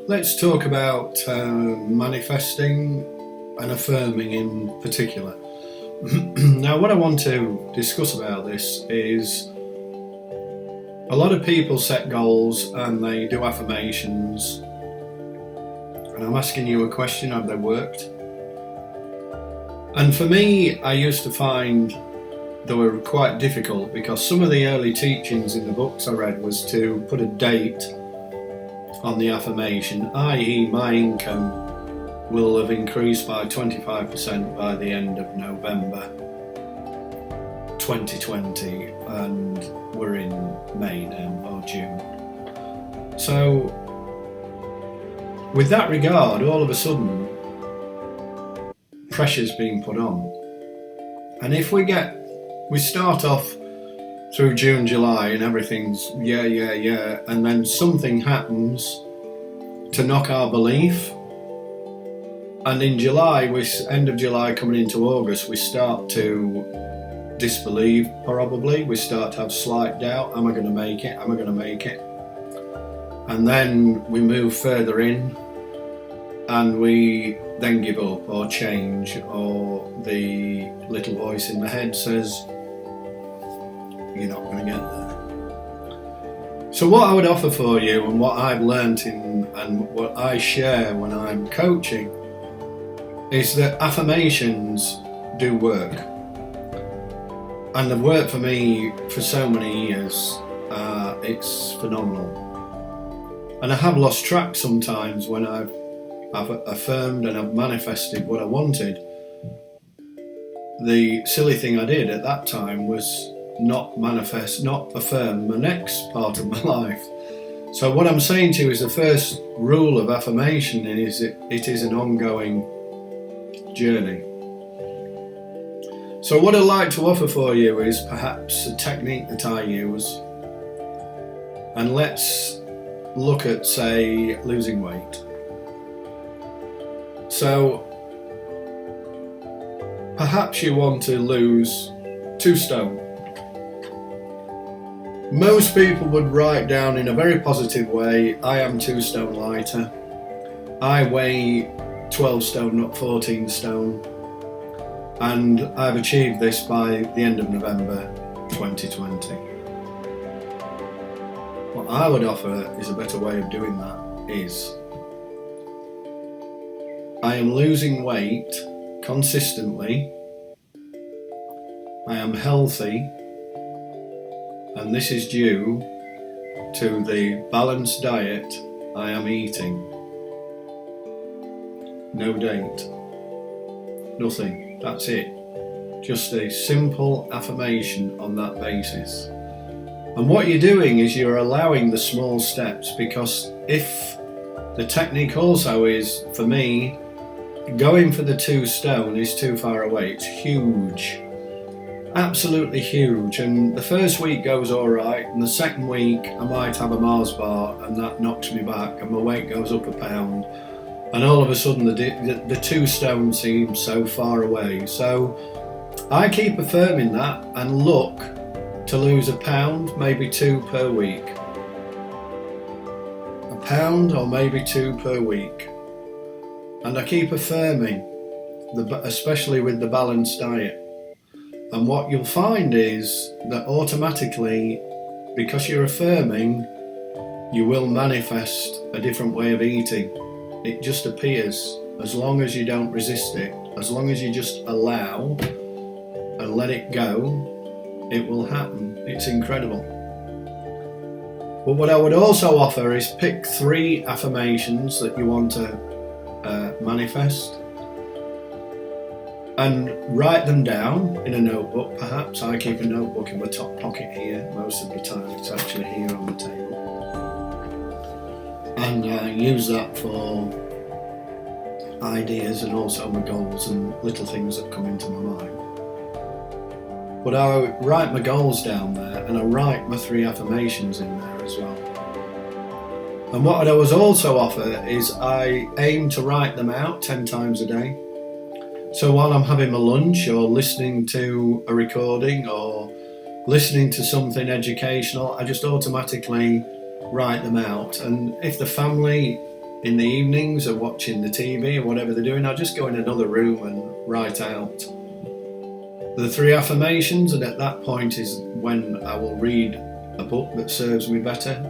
Let's talk about manifesting and affirming in particular. Now, what I want to discuss about this is a lot of people set goals and they do affirmations, and I'm asking you a question: have they worked? And for me, I used to find they were quite difficult because some of the early teachings in the books I read was to put a date on the affirmation, i.e. my income will have increased by 25% by the end of November 2020, and we're in May now, or June. So with that regard, all of a sudden pressure's being put on, and if we start off through June, July, and everything's yeah, and then something happens to knock our belief, and in July, end of July coming into August, we start to disbelieve, probably. We start to have slight doubt: am I going to make it? Am I going to make it? And then we move further in, and we then give up or change, or the little voice in the head says, you're not going to get there. So what I would offer for you, and what I've learnt and what I share when I'm coaching, is that affirmations do work. And they've worked for me for so many years. It's phenomenal. And I have lost track sometimes when I've affirmed and I've manifested what I wanted. The silly thing I did at that time was not affirm the next part of my life. So what I'm saying to you is the first rule of affirmation is it is an ongoing journey. So what I'd like to offer for you is perhaps a technique that I use, and let's look at, say, losing weight. So perhaps you want to lose 2 stone. Most people would write down in a very positive way, I am 2 stone lighter. I weigh 12 stone, not 14 stone. And I've achieved this by the end of November 2020. What I would offer is a better way of doing that is, I am losing weight consistently. I am healthy. And this is due to the balanced diet I am eating. No date. Nothing. That's it. Just a simple affirmation on that basis. And what you're doing is you're allowing the small steps, because if the technique also is, for me, going for the 2 stone is too far away. It's huge. Absolutely huge. And the first week goes all right, and the second week I might have a Mars bar and that knocks me back and my weight goes up a pound, and all of a sudden the 2 stone seems so far away. So I keep affirming that and look to lose a pound, maybe 2 per week. A pound or maybe 2 per week. And I keep affirming, especially with the balanced diet. And what you'll find is that automatically, because you're affirming, you will manifest a different way of eating. It just appears, as long as you don't resist it, as long as you just allow and let it go, it will happen. It's incredible. But what I would also offer is pick 3 affirmations that you want to manifest, and write them down in a notebook. Perhaps I keep a notebook in my top pocket here. Most of the time it's actually here on the table, and use that for ideas and also my goals and little things that come into my mind. But I write my goals down there, and I write my 3 affirmations in there as well. And what I was also offer is I aim to write them out 10 times a day. So while I'm having my lunch, or listening to a recording, or listening to something educational, I just automatically write them out. And if the family in the evenings or watching the TV or whatever they're doing, I'll just go in another room and write out the 3 affirmations, and at that point is when I will read a book that serves me better,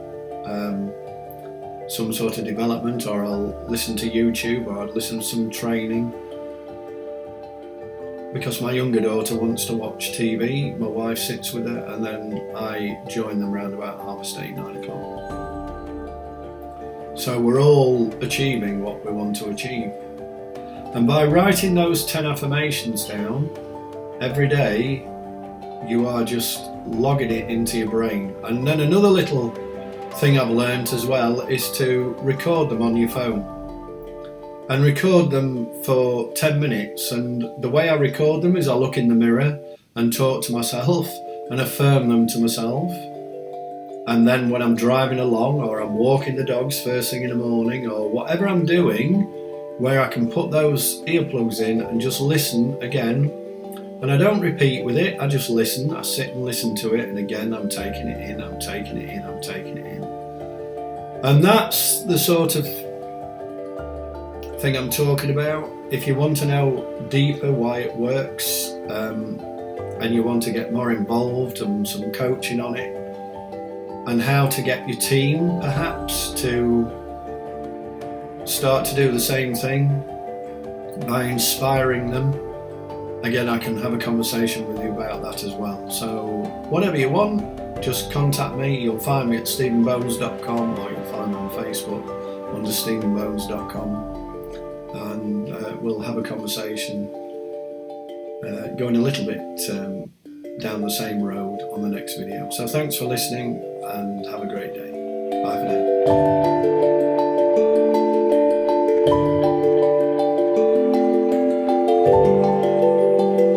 some sort of development, or I'll listen to YouTube, or I'll listen to some training. Because my younger daughter wants to watch TV, my wife sits with her, and then I join them round about 8:30, 9 o'clock. So we're all achieving what we want to achieve. And by writing those 10 affirmations down every day, you are just logging it into your brain. And then another little thing I've learnt as well is to record them on your phone. And record them for 10 minutes. And the way I record them is I look in the mirror and talk to myself and affirm them to myself. And then when I'm driving along, or I'm walking the dogs first thing in the morning, or whatever I'm doing, where I can put those earplugs in and just listen again. And I don't repeat with it, I just listen. I sit and listen to it, and again I'm taking it in, I'm taking it in, I'm taking it in. And that's the sort of thing I'm talking about. If you want to know deeper why it works, and you want to get more involved and some coaching on it, and how to get your team perhaps to start to do the same thing by inspiring them, again, I can have a conversation with you about that as well. So whatever you want, just contact me. You'll find me at stephenbones.com, or you'll find me on Facebook under stephenbones.com, and we'll have a conversation going a little bit down the same road on the next video. So thanks for listening, and have a great day. Bye for now.